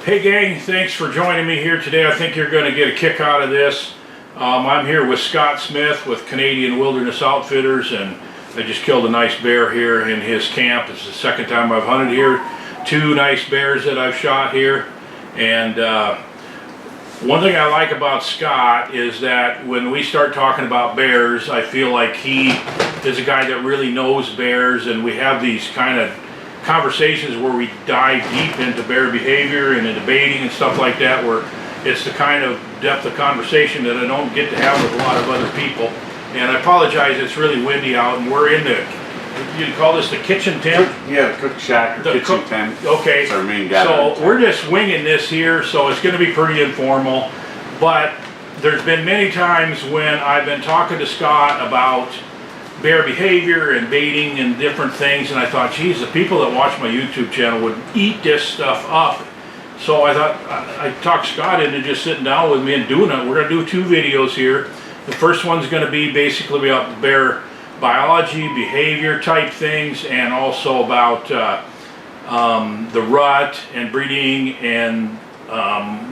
Hey gang, thanks for joining me here today. I think you're going to get a kick out of this. I'm here with Scott Smith with Canadian Wilderness Outfitters, and I just killed a nice bear here in his camp. It's the second time I've hunted here. Two nice bears that I've shot here. And one thing I like about Scott is that when we start talking about bears, I feel like he is a guy that really knows bears, and we have these kind of conversations where we dive deep into bear behavior and into baiting and stuff like that, where it's the kind of depth of conversation that I don't get to have with a lot of other people. And I apologize, it's really windy out, and we're in the, you'd call this the kitchen tent? Yeah, the cook shack or kitchen tent. Okay, it's our main gathering so we're just winging this here, so it's going to be pretty informal. But there's been many times when I've been talking to Scott about bear behavior and baiting and different things, and I thought, geez, the people that watch my YouTube channel would eat this stuff up. So I thought I talked Scott into just sitting down with me and doing it. We're going to do two videos here. The first one's going to be basically about bear biology, behavior type things, and also about the rut and breeding and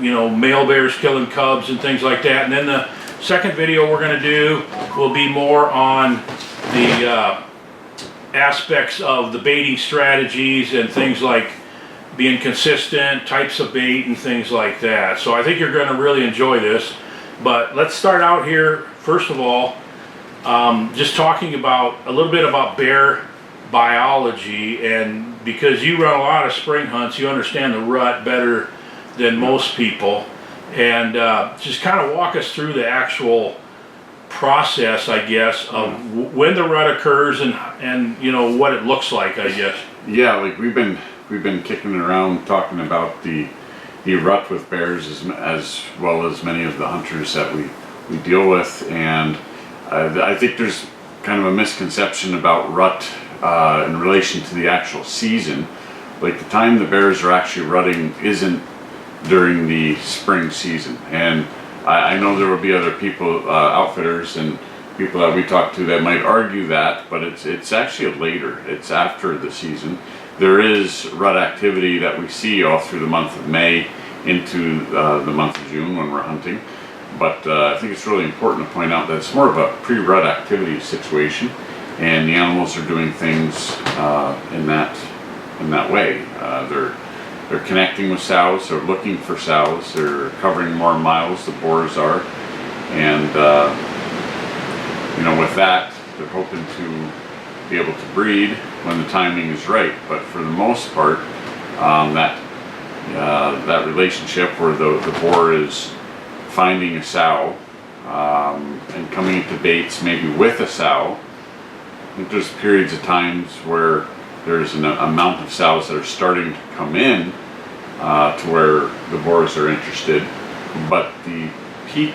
you know, male bears killing cubs and things like that. And then the second video we're going to do will be more on the aspects of the baiting strategies and things like being consistent, types of bait and things like that. So I think you're going to really enjoy this. But let's start out here, first of all, just talking about a little bit about bear biology. And because you run a lot of spring hunts, you understand the rut better than most people. And just kind of walk us through the actual process, I guess, of when the rut occurs and you know what it looks like, I guess. Yeah, like we've been kicking it around talking about the rut with bears as well as many of the hunters that we deal with, and I think there's kind of a misconception about rut in relation to the actual season. Like the time the bears are actually rutting isn't during the spring season, and I know there will be other people, outfitters and people that we talk to that might argue that, but it's actually later. It's after the season. There is rut activity that we see all through the month of May into the month of June when we're hunting. But I think it's really important to point out that it's more of a pre-rut activity situation, and the animals are doing things in that way. They're connecting with sows, they're looking for sows, they're covering more miles, the boars are, and you know, with that, they're hoping to be able to breed when the timing is right. But for the most part, that relationship where the boar is finding a sow and coming into baits maybe with a sow, I think there's periods of times where there's an amount of sows that are starting to come in to where the boars are interested, but the peak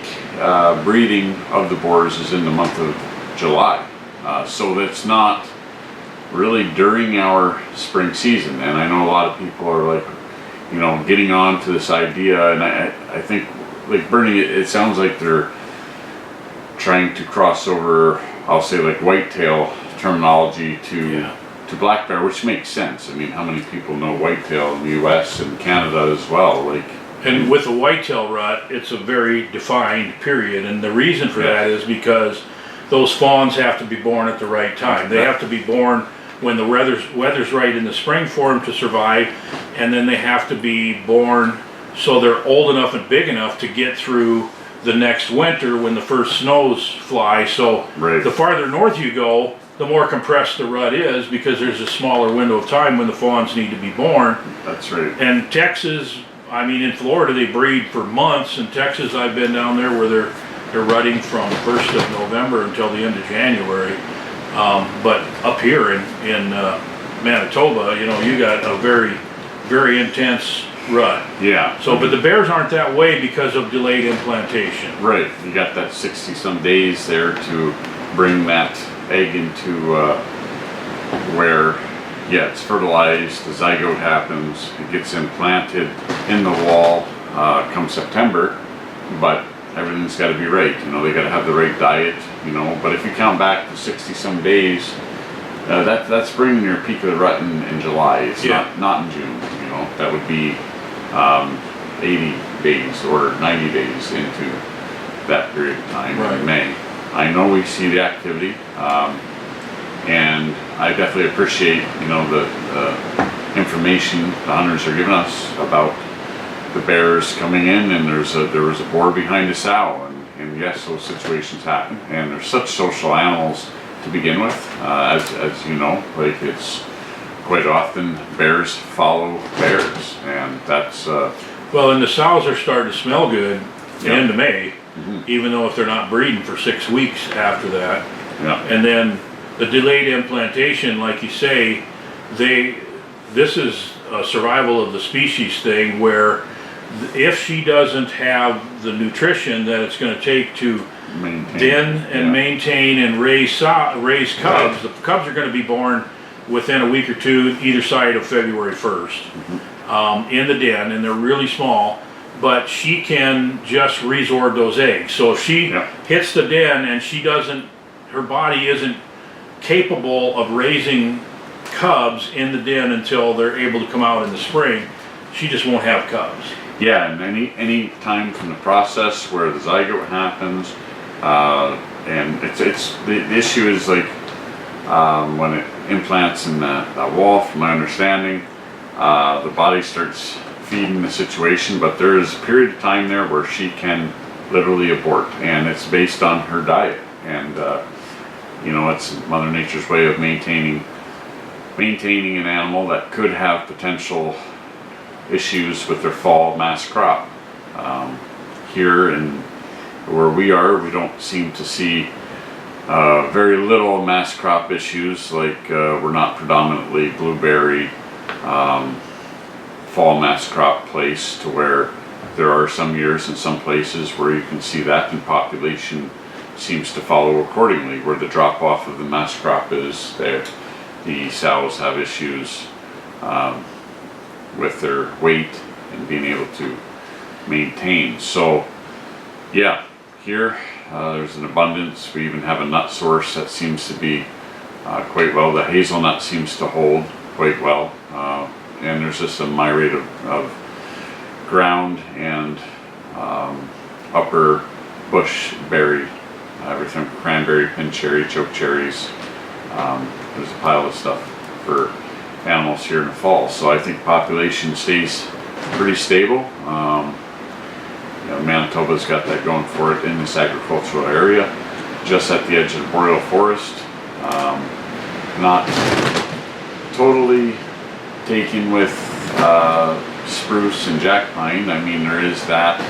breeding of the boars is in the month of July, so that's not really during our spring season. And I know a lot of people are like, you know, getting on to this idea, and I think, like Bernie, it sounds like they're trying to cross over, I'll say, like whitetail terminology to black bear, which makes sense. I mean, how many people know whitetail in the US and Canada as well? Like, and with the whitetail rut, it's a very defined period, and the reason for that is because those fawns have to be born at the right time. They have to be born when the weather's right in the spring for them to survive, and then they have to be born so they're old enough and big enough to get through the next winter when the first snows fly. So the farther north you go, the more compressed the rut is, because there's a smaller window of time when the fawns need to be born. That's right. And Texas, I mean, in Florida they breed for months. In Texas, I've been down there where they're rutting from 1st of November until the end of January. But up here in Manitoba, you know, you got a very, very intense rut. Yeah. So, but the bears aren't that way because of delayed implantation. Right. You got that 60-some days there to bring that egg into where, it's fertilized, the zygote happens, it gets implanted in the wall come September, but everything's got to be right. You know, they got to have the right diet, you know. But if you count back to 60-some days, that's bringing your peak of the rut in July. It's not in June, you know. That would be 80 days or 90 days into that period of time in May. I know we see the activity, and I definitely appreciate, you know, the information the hunters are giving us about the bears coming in, and there was a boar behind a sow, and yes, those situations happen, and they're such social animals to begin with, as you know, like it's quite often bears follow bears, and that's well, and the sows are starting to smell good Yeah. into May, even though if they're not breeding for 6 weeks after that. yeah, And then the delayed implantation, like you say, this is a survival of the species thing, where if she doesn't have the nutrition that it's going to take to maintain. den and Yeah. maintain and raise cubs, the cubs are going to be born within a week or two either side of February 1st in the den, and they're really small, but she can just resorb those eggs. So if she Yeah. hits the den and her body isn't capable of raising cubs in the den until they're able to come out in the spring, she just won't have cubs. Yeah, and any time from the process where the zygote happens, and the issue is like when it implants in that wall. From my understanding, the body starts feeding the situation, but there is a period of time there where she can literally abort, and it's based on her diet, and you know, it's Mother Nature's way of maintaining an animal that could have potential issues with their fall mass crop. Here in where we are, we don't seem to see very little mass crop issues. Like we're not predominantly blueberry fall mass crop place, to where there are some years and some places where you can see that, and population seems to follow accordingly. Where the drop off of the mass crop is, there the sows have issues with their weight and being able to maintain. So yeah, here there's an abundance. We even have a nut source that seems to be quite well. The hazelnut seems to hold quite well, and there's just a myriad of ground and upper bush berry, everything from cranberry, pin cherry, choke cherries. There's a pile of stuff for animals here in the fall. So I think population stays pretty stable. You know, Manitoba's got that going for it in this agricultural area, just at the edge of the boreal forest. Not totally taken with spruce and jack pine. I mean, there is that,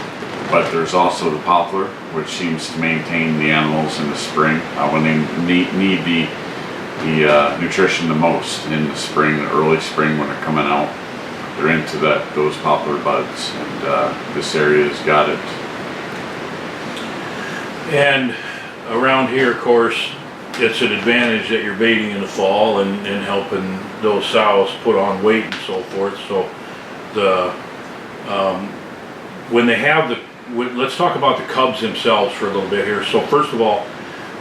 but there's also the poplar, which seems to maintain the animals in the spring when they need the nutrition the most in the spring, the early spring when they're coming out. They're into those poplar buds, and this area's got it. And around here, of course, it's an advantage that you're baiting in the fall and helping those sows put on weight and so forth. So when they have let's talk about the cubs themselves for a little bit here. So first of all,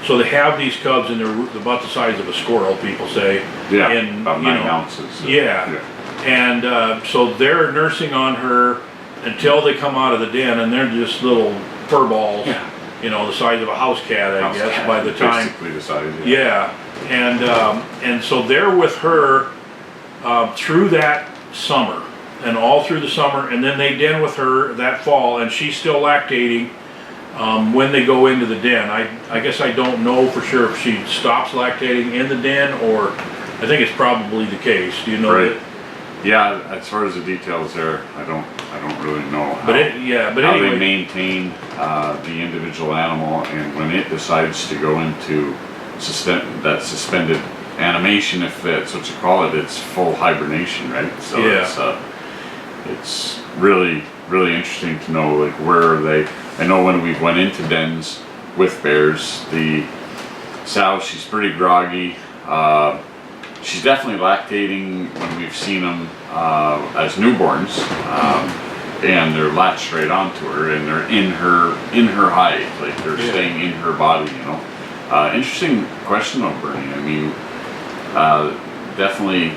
so they have these cubs, and they're about the size of a squirrel, people say. Yeah, and, about 9 ounces. Yeah. And so they're nursing on her until they come out of the den, and they're just little fur balls, you know, the size of a house cat, I guess, by the time. Basically the size, Yeah, and so they're with her through that summer, and all through the summer, and then they den with her that fall, and she's still lactating when they go into the den. I guess I don't know for sure if she stops lactating in the den, or I think it's probably the case. Do you know Right. that? Yeah, as far as the details there, I don't really know how, But how anyway, they maintain the individual animal, and when it decides to go into that suspended animation, if that's what you call it, it's full hibernation, right? So it's really interesting to know, like, where they. I know when we went into dens with bears, the sow, she's pretty groggy. She's definitely lactating when we've seen them as newborns, and they're latched right onto her, and they're in her hide, like they're staying in her body, you know. Interesting question though, Bernie. I mean, definitely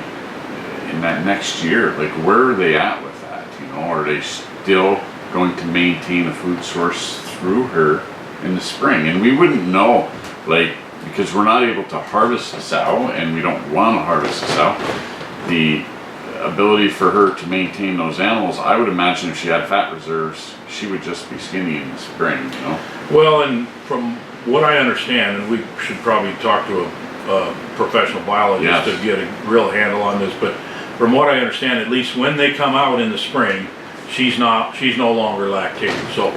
in that next year, like, where are they at with that? You know, are they still going to maintain a food source through her in the spring. And we wouldn't know, like, because we're not able to harvest the sow and we don't want to harvest the sow, the ability for her to maintain those animals, I would imagine if she had fat reserves, she would just be skinny in the spring, you know? Well, and from what I understand, and we should probably talk to a professional biologist Yes. to get a real handle on this, but from what I understand, at least when they come out in the spring, she's no longer lactating. So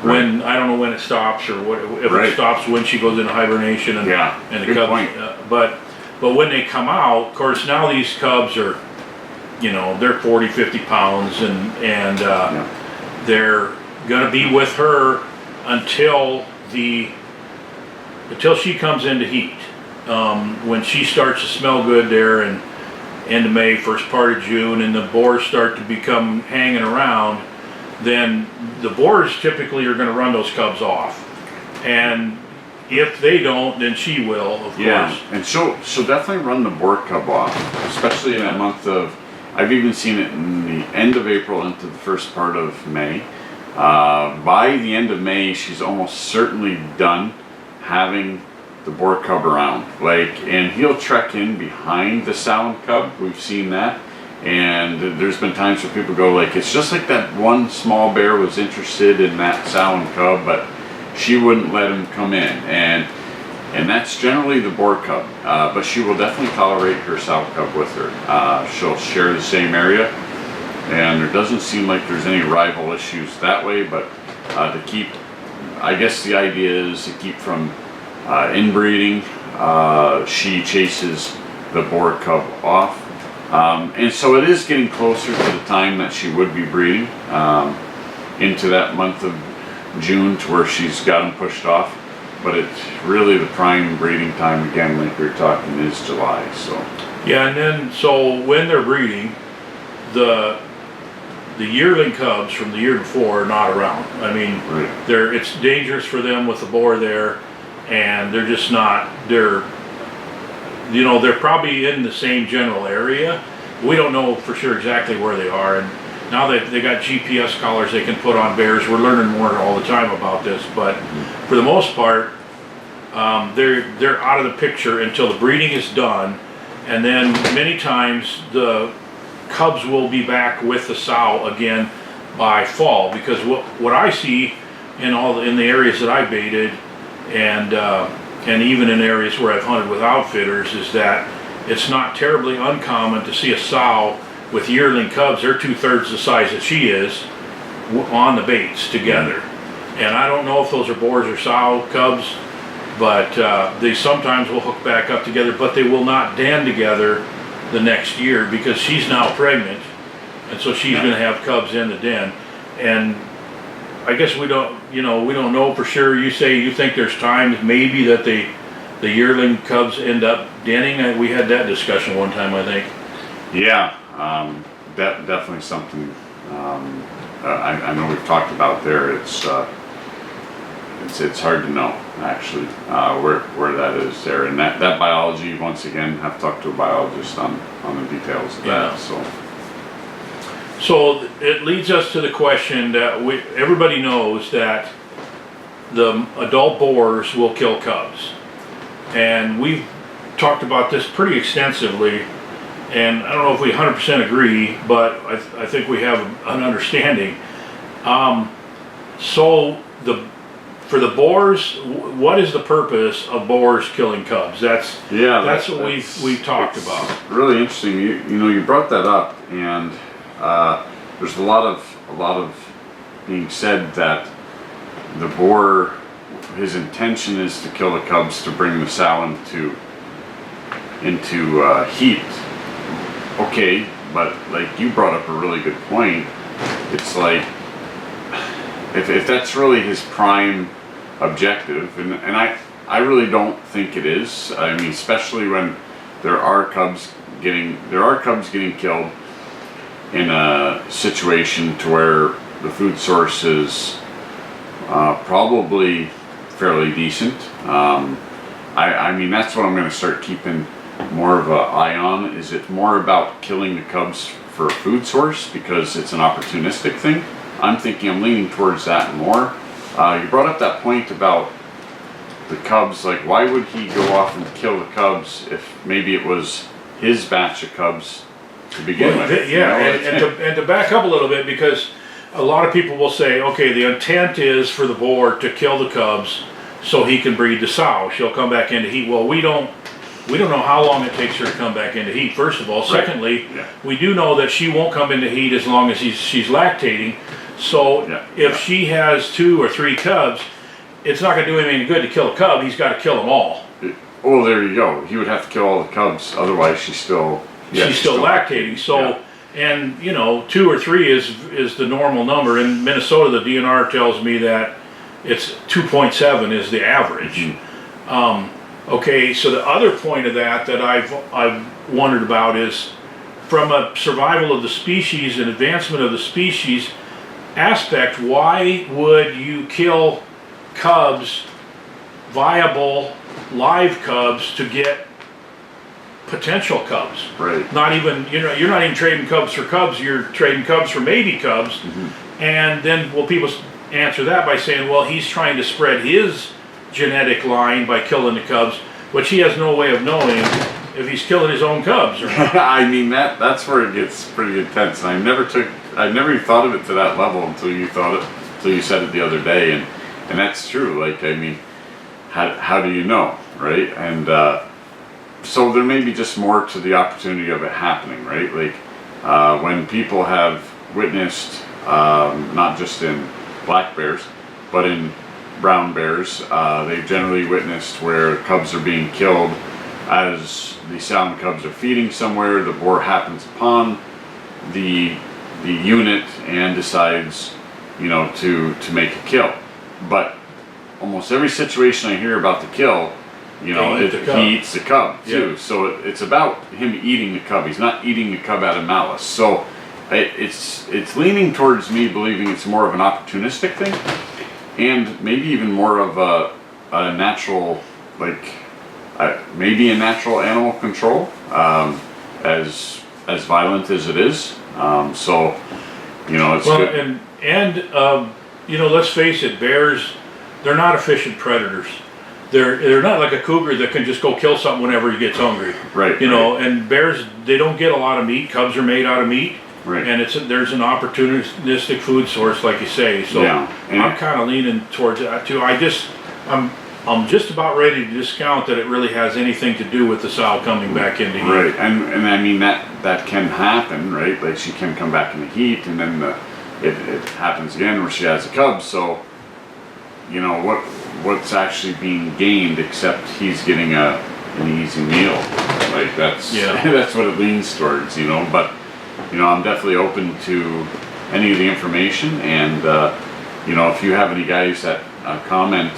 when, I don't know when it stops or what, if Right. it stops when she goes into hibernation and, Yeah, and the good cubs, point. but when they come out, of course, now these cubs are, you know, they're 40, 50 pounds and Yeah. they're gonna be with her until she comes into heat. When she starts to smell good there and end of May, first part of June, and the boars start to become hanging around, then the boars typically are gonna run those cubs off. And if they don't, then she will, of Yeah, course. and she'll definitely run the boar cub off, especially in that month of, I've even seen it in the end of April into the first part of May. By the end of May, she's almost certainly done having the boar cub around. And he'll trek in behind the sow and cub. We've seen that. And there's been times where people go like, it's just like that one small bear was interested in that sow and cub, but she wouldn't let him come in. And that's generally the boar cub, but she will definitely tolerate her sow cub with her. She'll share the same area, and there doesn't seem like there's any rival issues that way, but to keep, I guess the idea is to keep from inbreeding, she chases the boar cub off. And so it is getting closer to the time that she would be breeding, into that month of June to where she's got them pushed off. But it's really the prime breeding time again, like we were talking, is July. So Yeah, and then, so when they're breeding, the yearling cubs from the year before are not around. I mean, right. it's dangerous for them with the boar there, and they're just not, they're probably in the same general area. We don't know for sure exactly where they are, and now that they got GPS collars they can put on bears, we're learning more all the time about this, but for the most part, they're out of the picture until the breeding is done, and then many times the cubs will be back with the sow again by fall, because what I see in the areas that I baited and even in areas where I've hunted with outfitters is that it's not terribly uncommon to see a sow with yearling cubs. They're 2/3 the size that she is on the baits together. And I don't know if those are boars or sow cubs, but they sometimes will hook back up together, but they will not den together the next year because she's now pregnant, and so she's going to have cubs in the den. And I guess we don't know for sure. You say you think there's times maybe that the yearling cubs end up denning. We had that discussion one time, I think. Yeah, definitely something. I know we've talked about there. It's hard to know actually where that is there, and that biology, once again, have talked to a biologist on the details of that. So it leads us to the question that everybody knows that the adult boars will kill cubs, and we've talked about this pretty extensively. And I don't know if we 100% agree, but I think we have an understanding. So for the boars, what is the purpose of boars killing cubs? That's what we've talked about. Really interesting. You brought that up, and there's a lot of being said that the boar, his intention is to kill the cubs to bring the sow into heat. Okay, but like you brought up a really good point. It's like if that's really his prime objective, and I really don't think it is. I mean, especially when there are cubs getting killed in a situation to where the food source is probably fairly decent. I mean, that's what I'm going to start keeping more of an eye on. Is it more about killing the cubs for a food source because it's an opportunistic thing, I'm thinking I'm leaning towards that more. You brought up that point about the cubs. Like, why would he go off and kill the cubs if maybe it was his batch of cubs to begin with? Yeah, You know? and to back up a little bit, because a lot of people will say, okay, the intent is for the boar to kill the cubs so he can breed the sow. She'll come back into heat. Well, we don't know how long it takes her to come back into heat, first of all. Right. Secondly, Yeah. we do know that she won't come into heat as long as she's lactating. So if she has 2 or 3 cubs, it's not going to do him any good to kill a cub. He's got to kill them all. Oh, there you go. He would have to kill all the cubs, otherwise she's still Lactating. So, and you know, 2 or 3 is the normal number. In Minnesota, the DNR tells me that it's 2.7 is the average. Mm-hmm. Okay, so the other point of that I've wondered about is, from a survival of the species and advancement of the species aspect, why would you kill cubs, viable live cubs, to get potential cubs? Right. Not even, you're not even trading cubs for cubs, you're trading cubs for maybe cubs. Mm-hmm. And then, well, people answer that by saying, well, he's trying to spread his genetic line by killing the cubs, which he has no way of knowing if he's killing his own cubs or not. I mean, that's where it gets pretty intense. And I never even thought of it to that level until you said it the other day, and that's true. Like, I mean, how do you know, right? And so there may be just more to the opportunity of it happening, right? Like, when people have witnessed, not just in black bears, but in brown bears, they've generally witnessed where cubs are being killed as the sow and cubs are feeding somewhere. The boar happens upon the unit and decides, to make a kill. But almost every situation I hear about the kill, he eats the cub too. Yeah. So it's about him eating the cub. He's not eating the cub out of malice. So it's leaning towards me believing it's more of an opportunistic thing, and maybe even more of a natural, maybe a natural animal control, as violent as it is. So it's good. And let's face it, bears, they're not efficient predators. They're not like a cougar that can just go kill something whenever he gets hungry. Right. And bears, they don't get a lot of meat. Cubs are made out of meat. Right. And there's an opportunistic food source, like you say. So I'm kind of leaning towards that too. I'm just about ready to discount that it really has anything to do with the sow coming back into heat. Right, and I mean that can happen, right? Like, she can come back into heat, and then it happens again where she has a cub. So, what's actually being gained except he's getting an easy meal? Like, that's that's what it leans towards, But I'm definitely open to any of the information, and if you have any guys that comment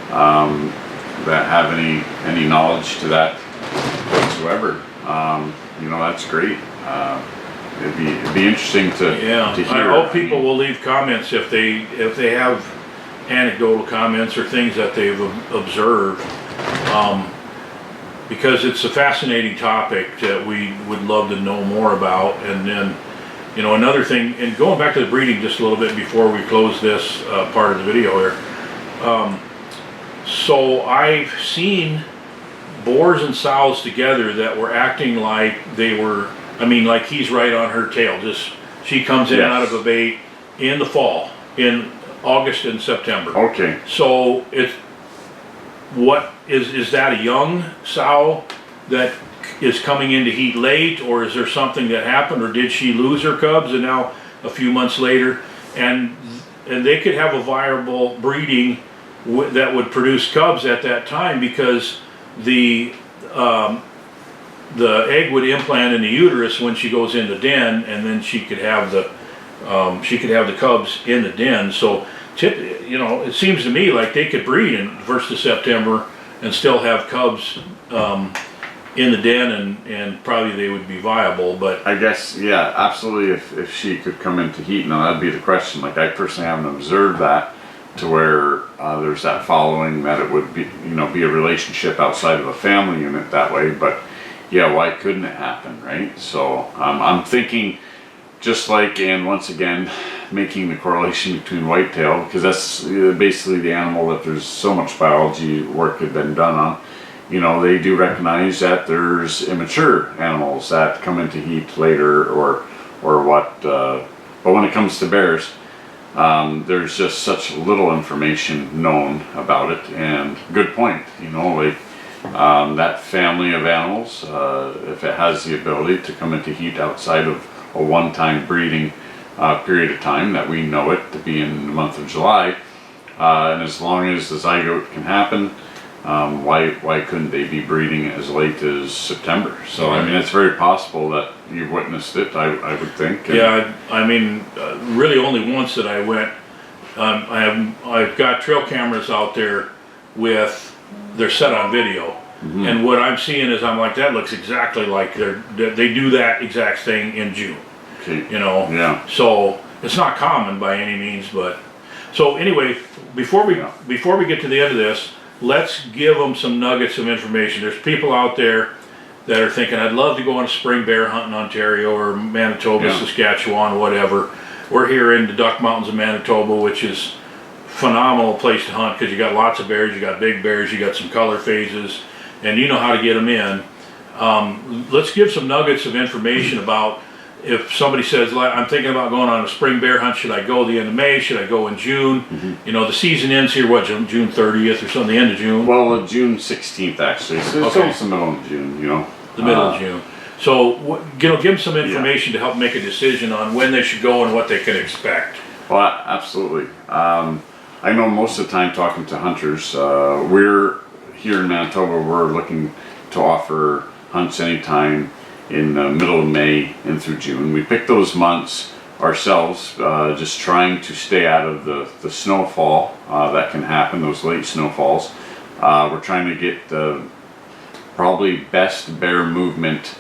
that have any knowledge to that whatsoever, that's great. It'd be interesting to hear. I hope people will leave comments if they have anecdotal comments or things that they've observed, because it's a fascinating topic that we would love to know more about. And then, another thing, and going back to the breeding just a little bit before we close this part of the video here. So I've seen boars and sows together that were acting like they were, like he's right on her tail. She comes in out of a bait in the fall, in August and September. Okay. So is that a young sow that is coming into heat late, or is there something that happened, or did she lose her cubs and now a few months later, and they could have a viable breeding that would produce cubs at that time, because the egg would implant in the uterus when she goes in the den, and then she could have the cubs in the den. So it seems to me like they could breed in 1st of September and still have cubs in the den, and probably they would be viable. But I guess, absolutely, if she could come into heat. Now, that'd be the question. Like, I personally haven't observed that to where there's that following, that it would be a relationship outside of a family unit that way. But why couldn't it happen, right? So I'm thinking, just like, and once again, making the correlation between whitetail, because that's basically the animal that there's so much biology work had been done on. You know, they do recognize that there's immature animals that come into heat later or what, but when it comes to bears, there's just such little information known about it. And good point, you know, like that family of animals, if it has the ability to come into heat outside of a one-time breeding period of time that we know it to be in the month of July, and as long as the zygote can happen, why couldn't they be breeding as late as September? So I mean, it's very possible that you've witnessed it, I would think. And Yeah, I mean, really only once that I went. I've got trail cameras out there they're set on video, and what I'm seeing is I'm like, that looks exactly like they do that exact thing in June. Okay. You know. Yeah. So it's not common by any means, but so anyway, before we get to the end of this, let's give them some nuggets of information. There's people out there that are thinking, I'd love to go on a spring bear hunt in Ontario or Manitoba, Saskatchewan, whatever. We're here in the Duck Mountains of Manitoba, which is phenomenal place to hunt because you got lots of bears, you got big bears, you got some color phases, and you know how to get them in. Let's give some nuggets of information about if somebody says, I'm thinking about going on a spring bear hunt, should I go the end of May? Should I go in June? You know, the season ends here, what, June 30th or something, the end of June? Well, June 16th actually, so it's almost the middle of June, you know. The middle of June. So, give them some information to help make a decision on when they should go and what they can expect. Well, absolutely. I know most of the time talking to hunters, we're here in Manitoba, we're looking to offer hunts anytime in the middle of May and through June. We pick those months ourselves, just trying to stay out of the snowfall that can happen, those late snowfalls. We're trying to get the probably best bear movement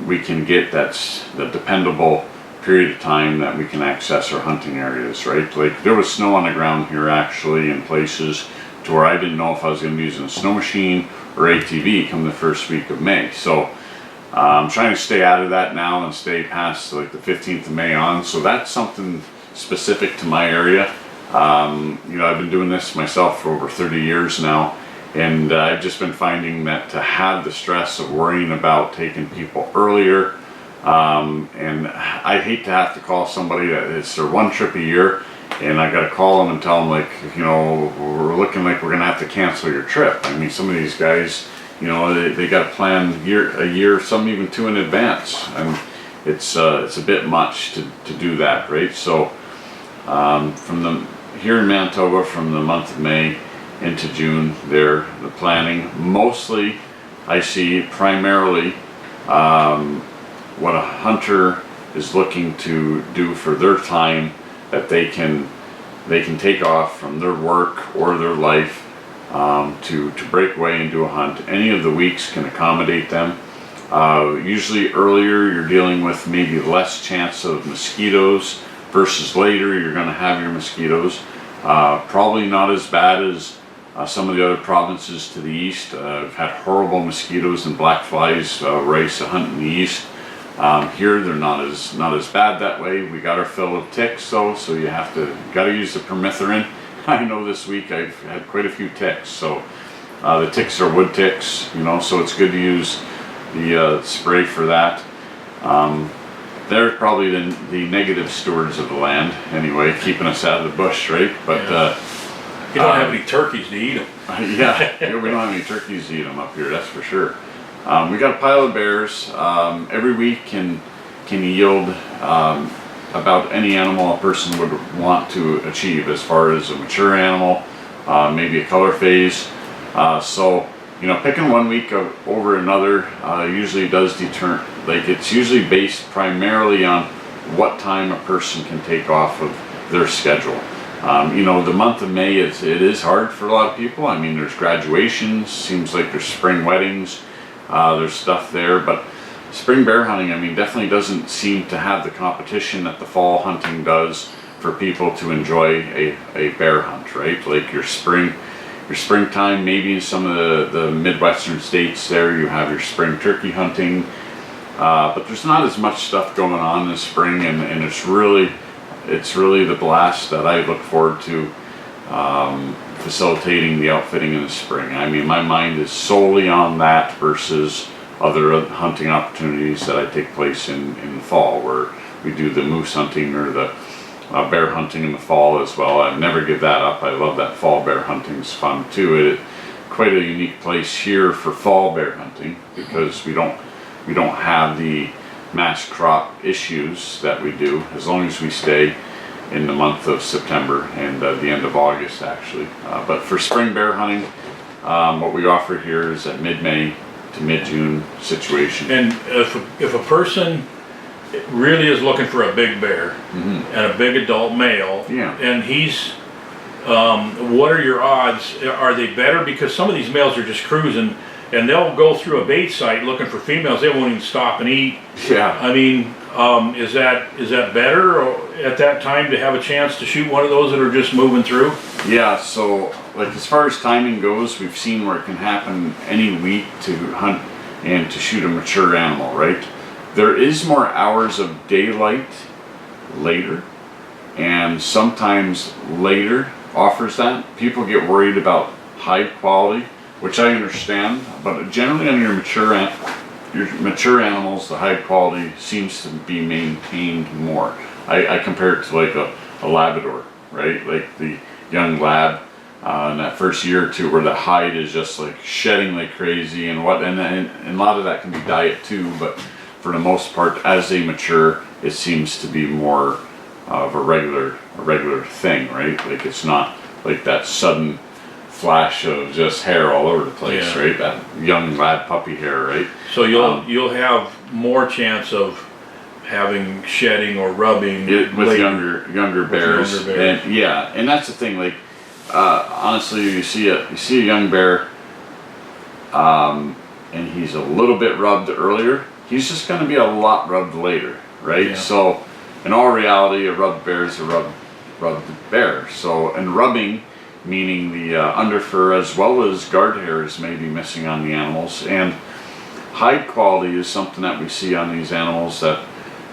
we can get, that's the dependable period of time that we can access our hunting areas, right? Like there was snow on the ground here actually in places to where I didn't know if I was going to be using a snow machine or ATV come the first week of May. So I'm trying to stay out of that now and stay past like the 15th of May on. So that's something specific to my area. You know, I've been doing this myself for over 30 years now, and I've just been finding that to have the stress of worrying about taking people earlier, and I hate to have to call somebody that it's their one trip a year, and I got to call them and tell them, like, you know, we're looking like we're going to have to cancel your trip. I mean, some of these guys, you know, they got to plan a year, some even two in advance, and it's a bit much to do that, right? So here in Manitoba, from the month of May into June, the planning mostly, I see primarily what a hunter is looking to do for their time that they can take off from their work or their life to break away and do a hunt. Any of the weeks can accommodate them. Usually earlier you're dealing with maybe less chance of mosquitoes versus later you're going to have your mosquitoes. Probably not as bad as some of the other provinces to the east. I've had horrible mosquitoes and black flies race a hunt in the east. Here they're not as bad that way. We got our fill of ticks though, so you got to use the permethrin. I know this week I've had quite a few ticks. So the ticks are wood ticks, you know, so it's good to use the spray for that. They're probably the negative stewards of the land anyway, keeping us out of the bush, right? But you don't have any turkeys to eat them. Yeah, we don't have any turkeys to eat them up here, that's for sure. We got a pile of bears. Every week can yield about any animal a person would want to achieve, as far as a mature animal, maybe a color phase. So, you know, picking one week over another usually does deter. Like, it's usually based primarily on what time a person can take off of their schedule. You know, the month of May it is hard for a lot of people. I mean, there's graduations, seems like there's spring weddings, there's stuff there, but spring bear hunting, I mean, definitely doesn't seem to have the competition that the fall hunting does for people to enjoy a bear hunt, right? Like your springtime, maybe in some of the Midwestern states there, you have your spring turkey hunting, but there's not as much stuff going on in the spring, and it's really, it's really the blast that I look forward to, facilitating the outfitting in the spring. I mean, my mind is solely on that versus other hunting opportunities that I take place in the fall, where we do the moose hunting or the bear hunting in the fall as well. I never give that up. I love that fall bear hunting. It's fun too. Quite a unique place here for fall bear hunting because we don't have the mass crop issues that we do, as long as we stay in the month of September and the end of August actually. But for spring bear hunting, what we offer here is a mid-May to mid-June situation. And if a person really is looking for a big bear and a big adult male, and he's what are your odds? Are they better? Because some of these males are just cruising and they'll go through a bait site looking for females. They won't even stop and eat. Yeah. I mean, is that better at that time to have a chance to shoot one of those that are just moving through? Yeah, so like as far as timing goes, we've seen where it can happen any week to hunt and to shoot a mature animal, right? There is more hours of daylight later, and sometimes later offers that. People get worried about hide quality, which I understand, but generally on your mature animals, the hide quality seems to be maintained more. I compare it to like a Labrador, right? Like the young lab in that first year or two, where the hide is just like shedding like crazy, and a lot of that can be diet too, but for the most part, as they mature, it seems to be more of a regular thing, right? Like it's not like that sudden flash of just hair all over the place, right? That young lad puppy hair, right? So you'll have more chance of having shedding or rubbing with younger bears. And that's the thing. Like honestly, you see a young bear, and he's a little bit rubbed earlier. He's just going to be a lot rubbed later, right? Yeah. So in all reality, a rubbed bear is a rubbed bear. So, and rubbing, meaning the underfur as well as guard hairs may be missing on the animals. And hide quality is something that we see on these animals that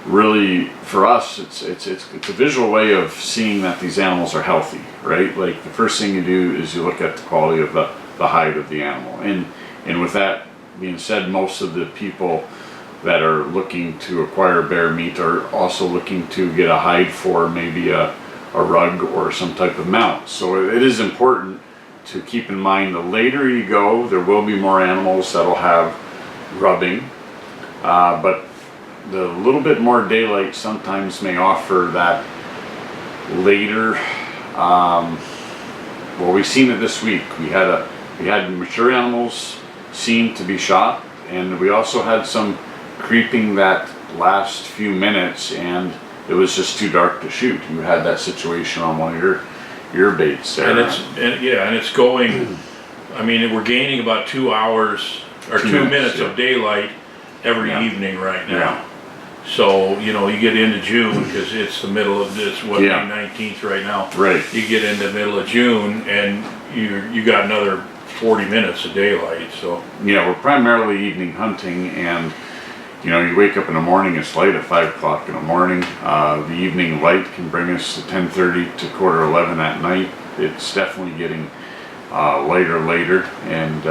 really, for us, it's a visual way of seeing that these animals are healthy, right? Like the first thing you do is you look at the quality of the hide of the animal. And with that being said, most of the people that are looking to acquire bear meat are also looking to get a hide for maybe a rug or some type of mount. So it is important to keep in mind, the later you go, there will be more animals that'll have rubbing, but the little bit more daylight sometimes may offer that later. Well, we've seen it this week. We had mature animals seen to be shot, and we also had some creeping that last few minutes, and it was just too dark to shoot. You had that situation on one of your baits there. And it's going, I mean, we're gaining about 2 hours or 2 minutes of daylight every evening right now. Yeah. So, you get into June, because it's the middle of this, May 19th right now. Right. You get into the middle of June and you got another 40 minutes of daylight, so. Yeah, we're primarily evening hunting, and you wake up in the morning, it's light at 5 o'clock in the morning. The evening light can bring us to 10:30 to 11:15 at night. It's definitely getting later, and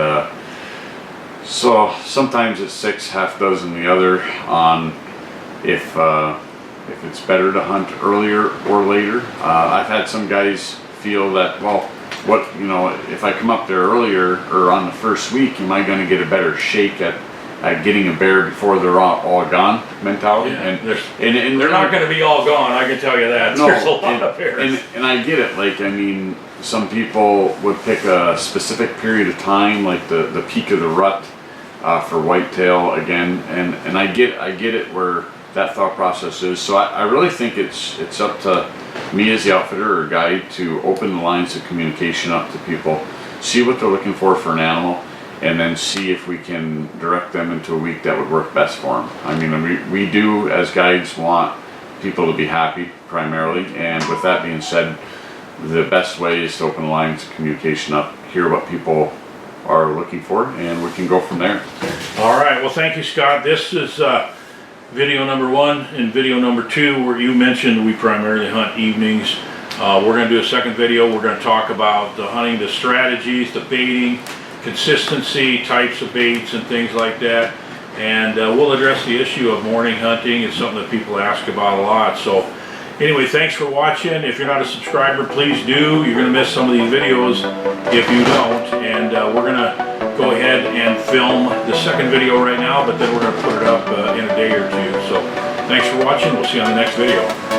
so sometimes it's 6, half dozen the other on if it's better to hunt earlier or later. I've had some guys feel that, well, if I come up there earlier or on the first week, am I going to get a better shake at getting a bear before they're all gone mentality? Yeah, and they're not going to be all gone, I can tell you that. No, there's a lot of bears. And I get it. Like, I mean, some people would pick a specific period of time, like the peak of the rut for whitetail again, and I get it where that thought process is. So I really think it's up to me as the outfitter or guide to open the lines of communication up to people, see what they're looking for an animal, and then see if we can direct them into a week that would work best for them. I mean, we do as guides want people to be happy primarily, and with that being said, the best way is to open the lines of communication up, hear what people are looking for, and we can go from there. All right, well, thank you, Scott. This is video number 1 and video number 2, where you mentioned we primarily hunt evenings. We're going to do a second video. We're going to talk about the hunting, the strategies, the baiting, consistency, types of baits and things like that. And we'll address the issue of morning hunting. It's something that people ask about a lot. So anyway, thanks for watching. If you're not a subscriber, please do. You're going to miss some of these videos if you don't. And we're going to go ahead and film the second video right now, but then we're going to put it up in a day or two. So thanks for watching. We'll see you on the next video.